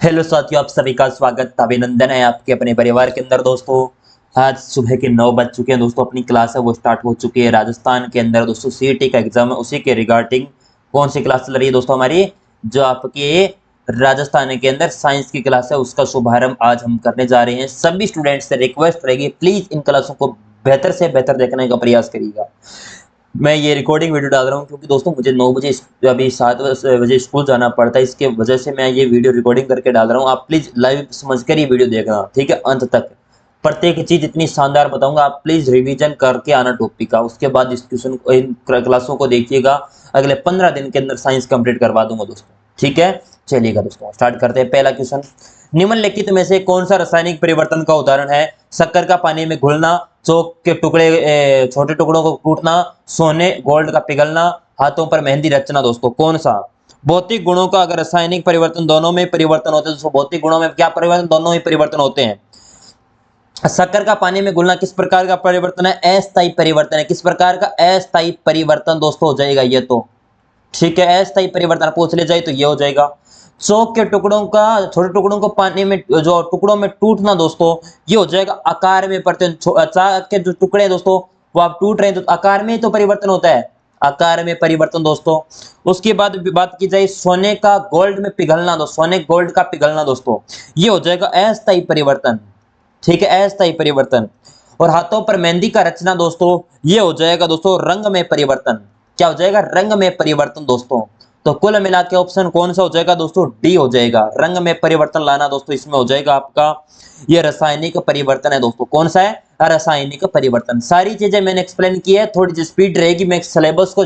Hello साथियों, आप सभी का स्वागत अभिनंदन है आपके अपने परिवार के अंदर। दोस्तों आज सुबह के 9 बज चुके हैं। दोस्तों अपनी क्लास है वो स्टार्ट हो चुकी है। राजस्थान के अंदर दोस्तों सीईटी का एग्जाम है, उसी के रिगार्डिंग कौन सी क्लास चल रही है दोस्तों हमारी, जो आपके राजस्थान के अंदर साइंस की क्लास है उसका शुभारंभ आज हम करने जा रहे हैं। सभी स्टूडेंट्स से रिक्वेस्ट रहेगी, प्लीज इन क्लासों को बेहतर से बेहतर देखने का प्रयास करिएगा। मैं ये रिकॉर्डिंग वीडियो डाल रहा हूँ क्योंकि दोस्तों मुझे 9 बजे अभी 7 बजे स्कूल जाना पड़ता है, इसके वजह से मैं ये वीडियो रिकॉर्डिंग करके डाल रहा हूँ। आप प्लीज लाइव समझकर ये वीडियो देखना, ठीक है, अंत तक। प्रत्येक चीज इतनी शानदार बताऊंगा, आप प्लीज रिवीजन करके आना टॉपिक का। उसके बाद डिस्कशन इन क्लासों को देखिएगा। अगले 15 दिन के अंदर साइंस कंप्लीट करवा दूंगा दोस्तों, ठीक है। चलिएगा दोस्तों स्टार्ट करते हैं। पहला क्वेश्चन, निम्नलिखित में से कौन सा रासायनिक परिवर्तन का उदाहरण है? शक्कर का पानी में घुलना, चौक के टुकड़े छोटे टुकड़ों को टूटना, सोने गोल्ड का पिघलना, हाथों पर मेहंदी रचना। दोस्तों कौन सा? भौतिक गुणों का अगर रासायनिक परिवर्तन दोनों में परिवर्तन होते हैं, तो भौतिक गुणों में क्या परिवर्तन? दोनों ही परिवर्तन होते हैं। शक्कर का पानी में घुलना किस प्रकार का परिवर्तन है? अस्थायी परिवर्तन है। किस प्रकार का? अस्थायी परिवर्तन दोस्तों हो जाएगा ये तो, ठीक है। अस्थायी परिवर्तन पूछ ले जाए तो ये हो जाएगा। चौक के टुकड़ों का, छोटे टुकड़ों को पानी में, जो टुकड़ों में टूटना दोस्तों, ये हो जाएगा आकार में परिवर्तन। चाक के जो टुकड़े हैं दोस्तों वो आप टूट रहे हैं तो आकार में तो परिवर्तन होता है, आकार में परिवर्तन दोस्तों। उसके बाद बात की जाए सोने का गोल्ड में पिघलना, तो सोने गोल्ड का पिघलना दोस्तों ये हो जाएगा अस्थायी परिवर्तन, ठीक है, अस्थायी परिवर्तन। और हाथों पर मेहंदी का रचना दोस्तों ये हो जाएगा दोस्तों रंग में परिवर्तन। क्या हो जाएगा? रंग में परिवर्तन दोस्तों। तो कुल मिला के ऑप्शन कौन सा हो जाएगा दोस्तों? डी हो जाएगा। रंग में परिवर्तन लाना दोस्तों इसमें हो जाएगा आपका ये रासायनिक परिवर्तन है दोस्तों। कौन सा है? रासायनिक परिवर्तन। सारी चीजें मैंने एक्सप्लेन की है, थोड़ी सी स्पीड रहेगी, मैं सिलेबस को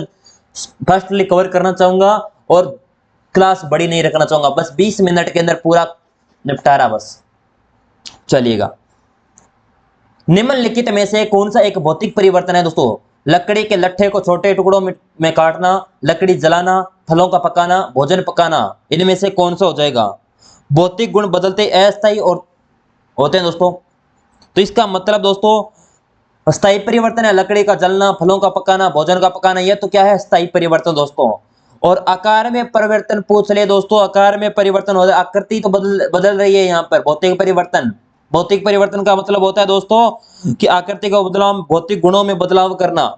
फर्स्टली कवर करना चाहूंगा और क्लास बड़ी नहीं रखना चाहूंगा। बस 20 मिनट के अंदर पूरा निपटारा बस। चलिएगा, निम्नलिखित में से कौन सा एक भौतिक परिवर्तन है दोस्तों? लकड़ी के लट्ठे को छोटे टुकड़ों में काटना, लकड़ी जलाना, फलों का पकाना, भोजन पकाना, इनमें से कौन सा हो जाएगा? भौतिक गुण बदलते अस्थायी और होते हैं दोस्तों, तो इसका मतलब दोस्तों स्थायी परिवर्तन है। लकड़ी का जलना, फलों का पकाना, भोजन का पकाना, यह तो क्या है? स्थायी परिवर्तन दोस्तों। और आकार में परिवर्तन पूछ ले दोस्तों, आकार में परिवर्तन हो रहा है, आकृति तो बदल रही है यहाँ पर। भौतिक परिवर्तन, भौतिक परिवर्तन का मतलब होता है दोस्तों कि आकृति का बदलाव, भौतिक गुणों में बदलाव करना,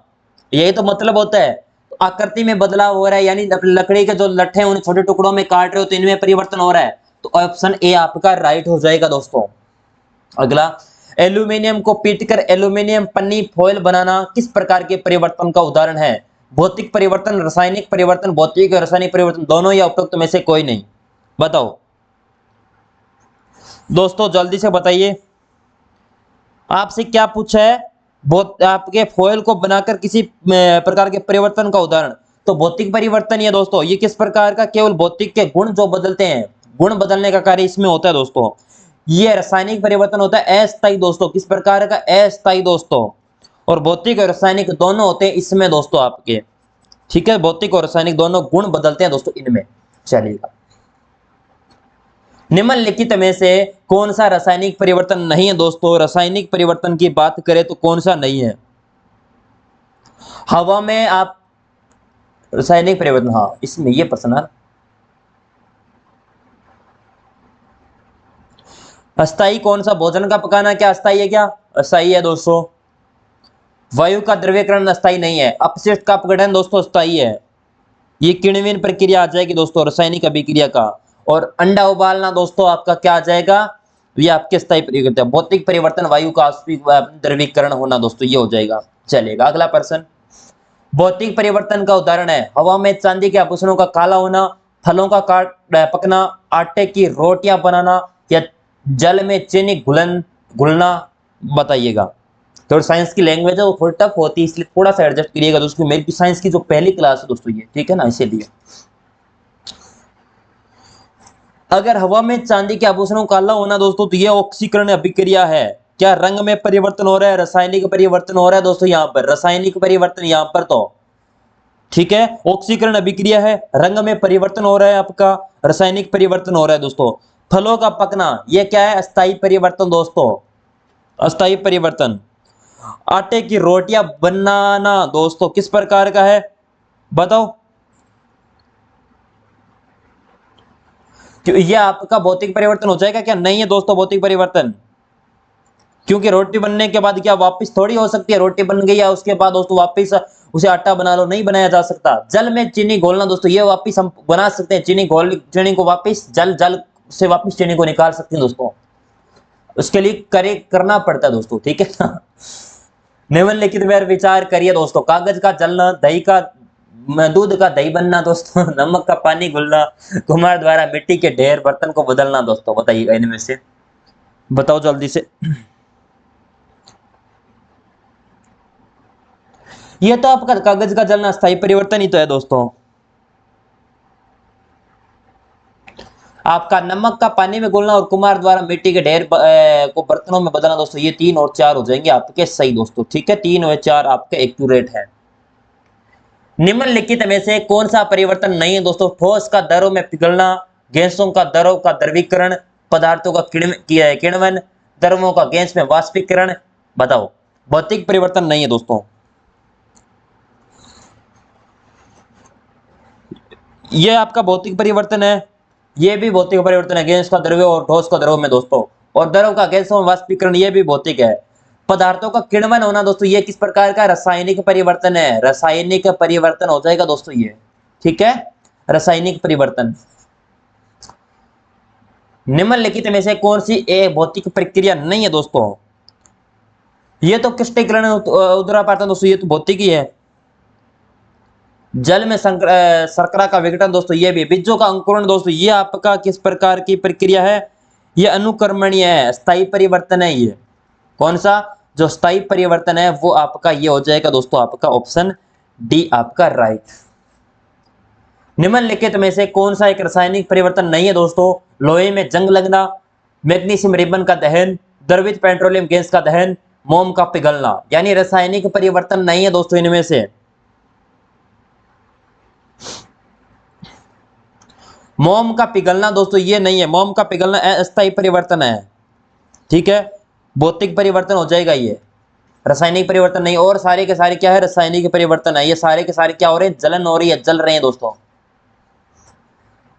यही तो मतलब होता है। आकृति में बदलाव हो रहा है, यानी लकड़ी के जो लट्ठे हैं उन्हें छोटे टुकड़ों में काट रहे हो तो इनमें परिवर्तन हो रहा है, तो ऑप्शन ए आपका राइट हो जाएगा दोस्तों। अगला, एल्यूमिनियम को पीटकर एल्यूमिनियम पन्नी फॉयल बनाना किस प्रकार के परिवर्तन का उदाहरण है? भौतिक परिवर्तन, रासायनिक परिवर्तन, भौतिक और रासायनिक परिवर्तन दोनों या उपरोक्त में से कोई नहीं? बताओ दोस्तों जल्दी से बताइए। आपसे क्या पूछा है? आपके फॉयल को बनाकर किसी प्रकार के परिवर्तन का उदाहरण, तो भौतिक परिवर्तन ये दोस्तों, ये किस प्रकार का? केवल भौतिक के गुण जो बदलते हैं, गुण बदलने का कार्य इसमें होता है दोस्तों। ये रासायनिक परिवर्तन होता है अस्थायी दोस्तों। किस प्रकार का? अस्थायी दोस्तों। और भौतिक और रासायनिक दोनों होते हैं इसमें दोस्तों आपके, ठीक है। भौतिक और रासायनिक दोनों गुण बदलते हैं दोस्तों इनमें। चलिएगा, निम्नलिखित में से कौन सा रासायनिक परिवर्तन नहीं है दोस्तों? रासायनिक परिवर्तन की बात करें तो कौन सा नहीं है? हवा में आप रासायनिक परिवर्तन, हाँ इसमें ये प्रश्न, अस्थाई कौन सा? भोजन का पकाना क्या अस्थाई है? क्या अस्थाई है दोस्तों। वायु का द्रव्यकरण अस्थाई नहीं है। अपशिष्ट का अपघटन दोस्तों अस्थाई है। ये किण्विन प्रक्रिया आ जाएगी दोस्तों रासायनिक अभिक्रिया का। और अंडा उबालना दोस्तों आपका क्या आ जाएगा? ये आपके स्थायी परिवर्तन। भौतिक परिवर्तन वायु का द्रवीकरण होना दोस्तों ये हो जाएगा। चलेगा, अगला प्रश्न, भौतिक परिवर्तन का उदाहरण है हवा में चांदी के आभूषणों का काला होना, फलों का पकना, आटे की रोटियां बनाना, या जल में चीनी घुलना। बताइएगा। थोड़ी साइंस की लैंग्वेज है वो थोड़ी टफ होती है, इसलिए थोड़ा सा एडजस्ट करिएगा दोस्तों। मेरी भी साइंस की जो पहली क्लास है दोस्तों ये, ठीक है ना, इसीलिए। अगर हवा में चांदी के आभूषणों काला होना दोस्तों, तो ये ऑक्सीकरण अभिक्रिया है। क्या रंग में परिवर्तन हो रहा है? रासायनिक परिवर्तन हो रहा है दोस्तों यहाँ पर, रासायनिक परिवर्तन यहाँ पर तो, ठीक है। ऑक्सीकरण अभिक्रिया है, रंग में परिवर्तन हो रहा है आपका, रासायनिक परिवर्तन हो रहा है दोस्तों। फलों का पकना ये क्या है? अस्थायी परिवर्तन दोस्तों, अस्थायी परिवर्तन। आटे की रोटियां बनाना दोस्तों किस प्रकार का है? बताओ। ये आपका भौतिक परिवर्तन हो जाएगा क्या? नहीं है दोस्तों भौतिक परिवर्तन, क्योंकि रोटी बनने के बाद क्या वापस थोड़ी हो सकती है? रोटी बन गई या उसके बाद दोस्तों वापस उसे आटा बना लो, नहीं बनाया जा सकता। जल में चीनी घोलना दोस्तों, ये वापस हम बना सकते हैं, चीनी को वापस जल से वापस चीनी को निकाल सकते हैं दोस्तों। उसके लिए करना पड़ता है दोस्तों, ठीक है ना। निम्नलिखित में विचार करिए दोस्तों। कागज का जलना, दूध का दही बनना दोस्तों, नमक का पानी घुलना, कुम्हार द्वारा मिट्टी के ढेर बर्तन को बदलना दोस्तों। बताइएगा इनमें से, बताओ जल्दी से। ये तो आपका कागज का जलना स्थायी परिवर्तन ही तो है दोस्तों। आपका नमक का पानी में घुलना और कुम्हार द्वारा मिट्टी के ढेर को बर्तनों में बदलना दोस्तों, ये 3 और 4 हो जाएंगे आपके सही दोस्तों, ठीक है। 3 और 4 आपके एक्यूरेट है। निम्नलिखित में से कौन सा परिवर्तन नहीं है दोस्तों? ठोस का द्रव में पिघलना, गैसों का द्रव का द्रवीकरण, पदार्थों का किण्वन, द्रवों का गैस में वाष्पीकरण। बताओ, भौतिक परिवर्तन नहीं है दोस्तों। ये आपका भौतिक परिवर्तन है, ये भी भौतिक परिवर्तन है, गैस का द्रव्य और ठोस का द्रव में दोस्तों। और द्रव का गैसों में वाष्पीकरण, ये भी भौतिक है। पदार्थों का किण्वन होना दोस्तों, ये किस प्रकार का रासायनिक परिवर्तन है? रासायनिक परिवर्तन हो जाएगा दोस्तों ये, ठीक है, रासायनिक परिवर्तन। निम्नलिखित में से कौन सी एक भौतिक प्रक्रिया नहीं है दोस्तों? ये तो क्रिस्टलीकरण उदरापातन दोस्तों, ये तो भौतिक ही है। जल में शर्करा का विघटन दोस्तों, ये भी। बीजों का अंकुरण दोस्तों, ये आपका किस प्रकार की प्रक्रिया है? ये अनुकर्मणीय है, स्थायी परिवर्तन है ये। कौन सा? जो स्थायी परिवर्तन है वो आपका ये हो जाएगा दोस्तों, आपका ऑप्शन डी आपका राइट। निम्नलिखित में से कौन सा एक रासायनिक परिवर्तन नहीं है दोस्तों? लोहे में जंग लगना, मैग्नीशियम रिबन का दहन, द्रवित पेट्रोलियम गैस का दहन, मोम का पिघलना। यानी रासायनिक परिवर्तन नहीं है दोस्तों इनमें से। मोम का पिघलना दोस्तों ये नहीं है, मोम का पिघलना अस्थायी परिवर्तन है, ठीक है। भौतिक परिवर्तन हो जाएगा ये, रासायनिक परिवर्तन नहीं। और सारे के सारे क्या है? रासायनिक परिवर्तन है। ये सारे के सारे क्या हो रहे हैं? जलन हो रही है, जल रहे हैं दोस्तों।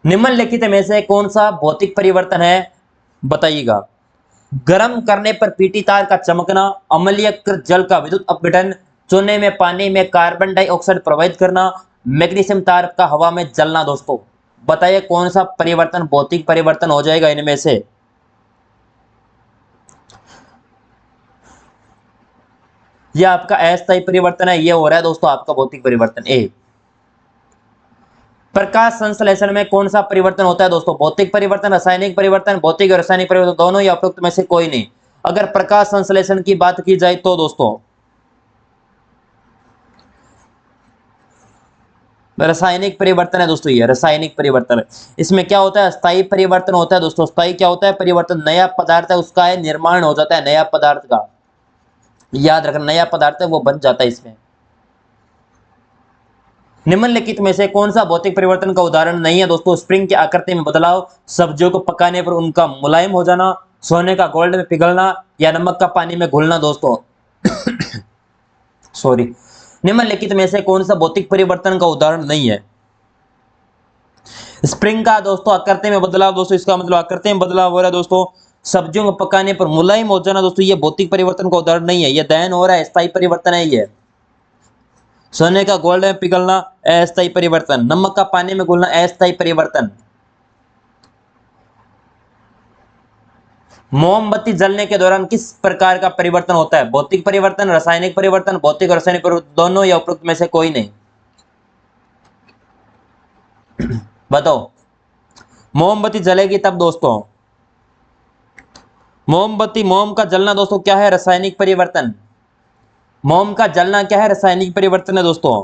निम्नलिखित में से कौन सा भौतिक परिवर्तन है? बताइएगा। गर्म करने पर पीटी तार का चमकना, अम्लीयकृत जल का विद्युत अपघटन, चूने में पानी में कार्बन डाइऑक्साइड प्रवाहित करना, मैग्नीशियम तार का हवा में जलना दोस्तों। बताइए कौन सा परिवर्तन भौतिक परिवर्तन हो जाएगा इनमें से? यह आपका अस्थायी परिवर्तन है, ये हो रहा है दोस्तों आपका भौतिक परिवर्तन। ए। प्रकाश संश्लेषण में कौन सा परिवर्तन होता है दोस्तों? भौतिक परिवर्तन, रासायनिक परिवर्तन, भौतिक और रासायनिक परिवर्तन दोनों या उपरोक्त में से कोई नहीं। अगर प्रकाश संश्लेषण की बात की जाए तो दोस्तों रासायनिक परिवर्तन है दोस्तों, ये रासायनिक परिवर्तन है। इसमें क्या होता है? स्थायी परिवर्तन होता है दोस्तों। स्थायी क्या होता है? परिवर्तन, नया पदार्थ है उसका है निर्माण हो जाता है, नया पदार्थ का, याद रखना, नया पदार्थ है वो बन जाता है इसमें। निम्नलिखित में से कौन सा भौतिक परिवर्तन का उदाहरण नहीं है दोस्तों? स्प्रिंग की आकृति में बदलाव, सब्जियों को पकाने पर उनका मुलायम हो जाना, सोने का गोल्ड में पिघलना, या नमक का पानी में घुलना दोस्तों। सॉरी। निम्नलिखित में से कौन सा भौतिक परिवर्तन का उदाहरण नहीं है? स्प्रिंग का दोस्तों आकृति में बदलाव दोस्तों, इसका मतलब आकृति में बदलाव हो रहा है दोस्तों। सब्जियों को पकाने पर मुलायम हो जाना दोस्तों, ये भौतिक परिवर्तन का उदाहरण नहीं है, ये दहन हो रहा है, स्थायी परिवर्तन है ये। सोने का गोल्ड में पिघलना अस्थायी परिवर्तन, नमक का पानी में घुलना अस्थायी परिवर्तन। मोमबत्ती जलने के दौरान किस प्रकार का परिवर्तन होता है? भौतिक परिवर्तन, रासायनिक परिवर्तन, भौतिक और रासायनिक परिवर्तन दोनों या उपरोक्त में से कोई नहीं। बताओ। मोमबत्ती जलेगी तब दोस्तों, मोम का जलना दोस्तों क्या है? रासायनिक परिवर्तन। मोम का जलना क्या है? रासायनिक परिवर्तन है दोस्तों।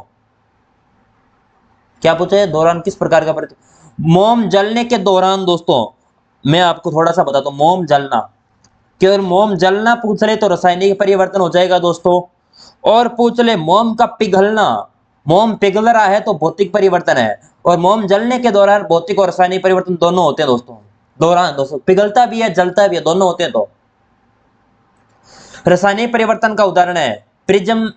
क्या पूछे? दौरान किस प्रकार का परिवर्तन? मोम जलने के दौरान दोस्तों, मैं आपको थोड़ा सा बताता हूं। मोम जलना, केवल मोम जलना पूछ ले तो रासायनिक परिवर्तन हो जाएगा दोस्तों। और पूछ ले मोम का पिघलना, मोम पिघल रहा है तो भौतिक परिवर्तन है। और मोम जलने के दौरान भौतिक और रासायनिक परिवर्तन दोनों होते हैं दोस्तों। दौरान दोस्तों पिघलता भी है, जलता भी है, दोनों होते हैं। तो रासायनिक परिवर्तन का उदाहरण है प्रिज्म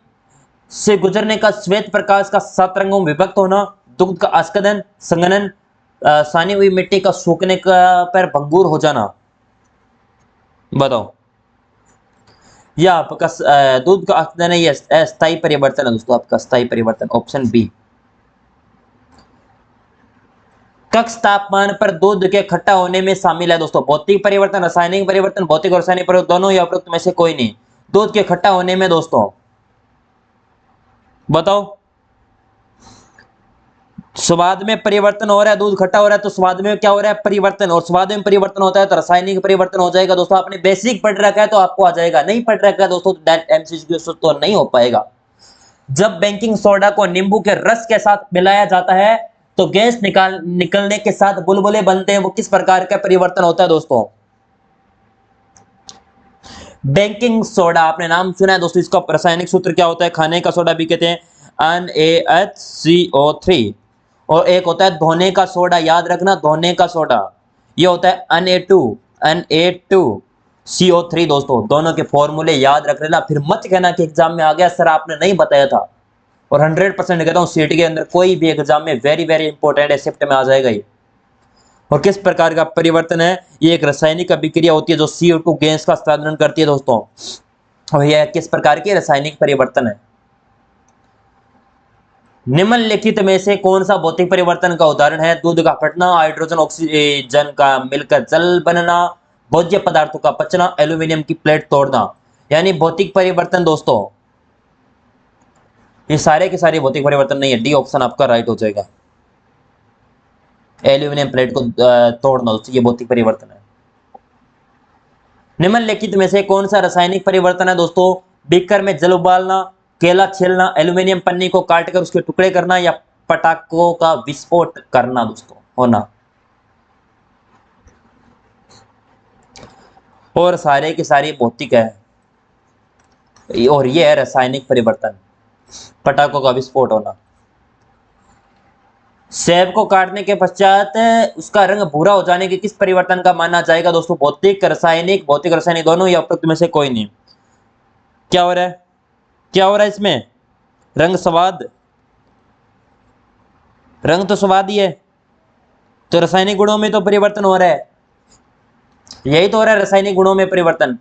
से गुजरने का श्वेत प्रकाश का 7 रंगों में विभक्त होना, दुग्ध का आस्कदन, संघनन, सानी हुई मिट्टी का सूखने का पर भंगुर हो जाना। बताओ। या आपका दूध का नहीं, ये अस्थायी परिवर्तन है दोस्तों, आपका स्थायी परिवर्तन, ऑप्शन बी। कक्ष तापमान पर दूध के खट्टा होने में शामिल है दोस्तों। भौतिक परिवर्तन, रासायनिक परिवर्तन, भौतिक और रासायनिक परिवर्तन दोनों या उपरोक्त में से कोई नहीं। दूध के खट्टा होने में दोस्तों, बताओ। स्वाद में परिवर्तन हो रहा है, दूध खट्टा हो रहा है तो स्वाद में क्या हो रहा है, परिवर्तन। और स्वाद में परिवर्तन होता है तो रासायनिक परिवर्तन हो जाएगा दोस्तों। आपने बेसिक पढ़ रखा है तो आपको आ जाएगा, नहीं पढ़ रखा है दोस्तों तो डायरेक्ट एमसीक्यू तो नहीं हो पाएगा। जब बेकिंग सोडा को नींबू के रस के साथ मिलाया जाता है तो गैस निकलने के साथ बुलबुले बनते हैं। वो किस प्रकार का परिवर्तन होता है दोस्तों? बेकिंग सोडा, आपने नाम सुना है दोस्तों, इसका रासायनिक सूत्र क्या होता है? खाने का सोडा भी कहते हैं NaHCO3, और एक होता है धोने का सोडा, याद रखना, धोने का सोडा, ये होता है Na2CO3 दोस्तों। दोनों के फॉर्मूले याद रख लेना, फिर मत कहना कि एग्जाम में आ गया सर आपने नहीं बताया था। और 100% कहता हूँ सीटी के अंदर कोई भी एग्जाम में वेरी वेरी इंपॉर्टेंट है, शिफ्ट में आ जाएगा ये। और किस प्रकार का परिवर्तन है? ये एक रासायनिक अभिक्रिया होती है जो CO2 गैस का उत्पादन करती है दोस्तों। और यह किस प्रकार की रासायनिक परिवर्तन है? निम्नलिखित में से कौन सा भौतिक परिवर्तन का उदाहरण है? दूध का फटना, हाइड्रोजन ऑक्सीजन का मिलकर जल बनना, भोज्य पदार्थों का पचना, एल्यूमिनियम की प्लेट तोड़ना। यानी भौतिक परिवर्तन दोस्तों, ये सारे के सारे भौतिक परिवर्तन नहीं है। डी ऑप्शन आपका राइट हो जाएगा। एल्यूमिनियम प्लेट को तोड़ना दोस्तों, ये भौतिक परिवर्तन है। निम्नलिखित में से कौन सा रासायनिक परिवर्तन है दोस्तों? बीकर में जल उबालना, केला छीलना, एल्यूमिनियम पन्नी को काटकर उसके टुकड़े करना, या पटाखों का विस्फोट करना दोस्तों होना। और सारे के सारे भौतिक है, और ये है रासायनिक परिवर्तन, पटाखों का विस्फोट होना। सेब को काटने के पश्चात उसका रंग भूरा हो जाने के किस परिवर्तन का माना जाएगा दोस्तों? भौतिक, रासायनिक, भौतिक रासायनिक दोनों या उपरोक्त में से कोई नहीं। क्या हो रहा है, क्या हो रहा है इसमें? रंग स्वाद, रंग तो स्वाद ही है, तो रासायनिक गुणों में तो परिवर्तन हो रहा है, यही तो हो रहा है रासायनिक गुणों में परिवर्तन।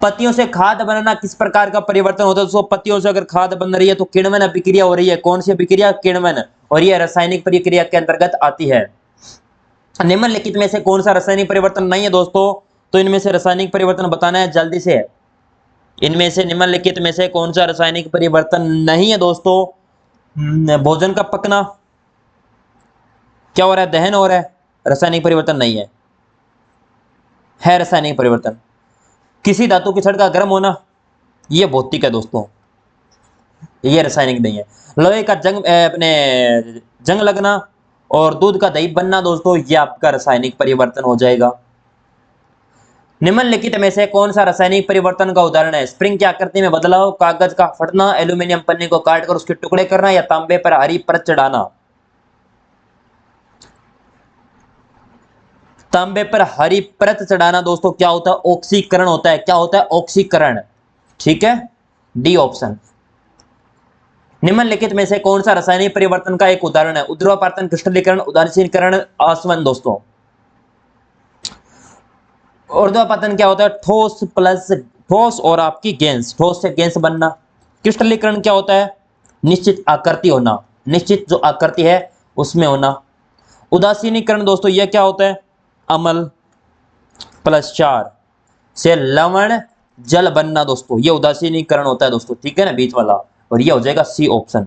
पत्तियों से खाद बनना किस प्रकार का परिवर्तन होता है दोस्तों? पत्तियों से अगर खाद बन रही है तो किण्वन अभिक्रिया हो रही है। कौन सी अभिक्रिया? किण्वन, और यह रासायनिक प्रक्रिया के अंतर्गत आती है। निम्नलिखित में से कौन सा रासायनिक परिवर्तन नहीं है दोस्तों? तो इनमें से रासायनिक परिवर्तन बताना है जल्दी से। इनमें से निम्नलिखित में से कौन सा रासायनिक परिवर्तन नहीं है दोस्तों? भोजन का पकना, क्या हो रहा है? दहन हो रहा है, रासायनिक परिवर्तन नहीं है, है रासायनिक परिवर्तन। किसी धातु की छड़ का गर्म होना, ये भौतिक है दोस्तों, ये रासायनिक नहीं है। लोहे का जंग लगना और दूध का दही बनना दोस्तों, ये आपका रासायनिक परिवर्तन हो जाएगा। निम्नलिखित में से कौन सा रासायनिक परिवर्तन का उदाहरण है? स्प्रिंग की आकृति में बदलाव, कागज का फटना, एल्यूमिनियम पन्नी को काटकर उसके टुकड़े करना, या तांबे पर हरी परत चढ़ाना। तांबे पर हरी परत चढ़ाना दोस्तों क्या होता है? ऑक्सीकरण होता है। क्या होता है? ऑक्सीकरण, ठीक है, डी ऑप्शन। निम्नलिखित में से कौन सा रासायनिक परिवर्तन का एक उदाहरण है? ऊर्ध्वापातन, क्रिस्टलीकरण, उदासीनीकरण, आसवन दोस्तों। ऊर्ध्वापातन क्या होता है? ठोस प्लस ठोस और आपकी गैस, ठोस से गैस बनना। क्रिस्टलीकरण क्या होता है? निश्चित आकृति होना, निश्चित जो आकृति है उसमें होना। उदासीनीकरण दोस्तों यह क्या होता है? अम्ल प्लस क्षार से लवण जल बनना दोस्तों, यह उदासीनीकरण होता है दोस्तों, ठीक है ना, बीच वाला, और यह हो जाएगा सी ऑप्शन।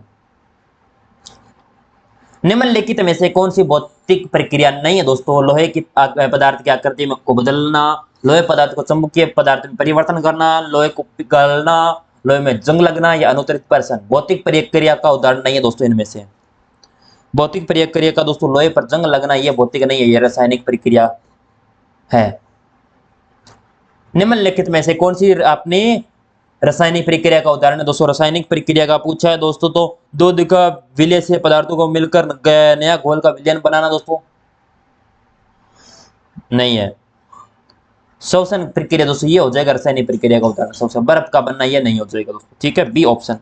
निम्नलिखित में से कौन सी भौतिक प्रक्रिया नहीं है दोस्तों? लोहे की पदार्थ की आकृति में को बदलना, लोहे पदार्थ को चुंबकीय पदार्थ में परिवर्तन करना, लोहे को पिघलना, लोहे में जंग लगना, या अनुत्तरित प्रसन। भौतिक प्रक्रिया का उदाहरण नहीं है दोस्तों इनमें से। भौतिक प्रक्रिया का दोस्तों लोहे पर जंग लगना, यह भौतिक नहीं है, यह रासायनिक प्रक्रिया है। निम्नलिखित में से कौन सी आपने रासायनिक प्रक्रिया का उदाहरण है दोस्तों? रासायनिक प्रक्रिया का पूछा है दोस्तों, तो दूध का विलय से पदार्थों को मिलकर नया घोल का विलयन बनाना दोस्तों, नहीं है। श्वसन प्रक्रिया दोस्तों ये हो जाएगा रासायनिक प्रक्रिया का उदाहरण। सबसे बर्फ का बनना ये नहीं हो जाएगा दोस्तों, ठीक है, बी ऑप्शन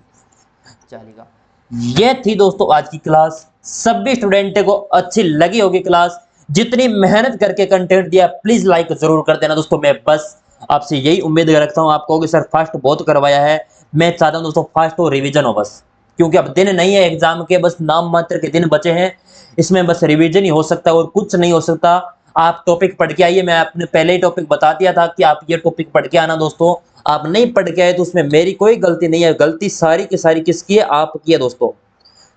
चलेगा। ये थी दोस्तों आज की क्लास। सभी स्टूडेंट को अच्छी लगी होगी क्लास। जितनी मेहनत करके कंटेंट दिया प्लीज लाइक जरूर कर देना दोस्तों। मैं बस आपसे यही उम्मीद रखता हूँ। आप कहोगे सर फास्ट बहुत करवाया है, मैं चाहता हूँ दोस्तों फास्ट हो, रिवीजन हो बस, क्योंकि अब दिन नहीं है एग्जाम के, बस नाम मात्र के दिन बचे हैं। इसमें बस रिवीजन ही हो सकता है और कुछ नहीं हो सकता। आप टॉपिक पढ़ के आइए। मैं आपने पहले ही टॉपिक बता दिया था कि आप ये टॉपिक पढ़ के आना दोस्तों। आप नहीं पढ़ के आए तो उसमें मेरी कोई गलती नहीं है, गलती सारी की सारी किसकी है? आपकी है दोस्तों।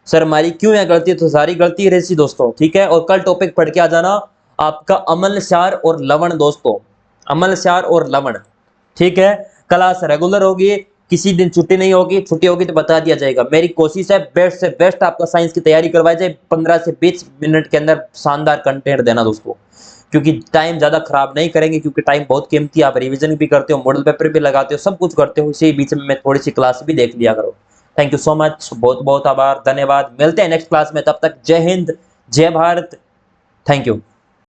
सर हमारी क्यों है गलती? तो सारी गलती रहती दोस्तों, ठीक है। और कल टॉपिक पढ़ के आ जाना आपका अमल शार और लवण दोस्तों, अमल शार और लवण, ठीक है। क्लास रेगुलर होगी, किसी दिन छुट्टी नहीं होगी, छुट्टी होगी तो बता दिया जाएगा। मेरी कोशिश है बेस्ट से बेस्ट आपका साइंस की तैयारी करवाई जाए, 15 से 20 मिनट के अंदर शानदार कंटेंट देना दोस्तों, क्योंकि टाइम ज्यादा खराब नहीं करेंगे, क्योंकि टाइम बहुत कीमती है। आप रिवीजन भी करते हो, मॉडल पेपर भी लगाते हो, सब कुछ करते हो, इसी बीच में मैं थोड़ी सी क्लास भी देख लिया करो। थैंक यू सो मच, बहुत बहुत आभार, धन्यवाद। मिलते हैं नेक्स्ट क्लास में, तब तक जय हिंद, जय भारत, थैंक यू।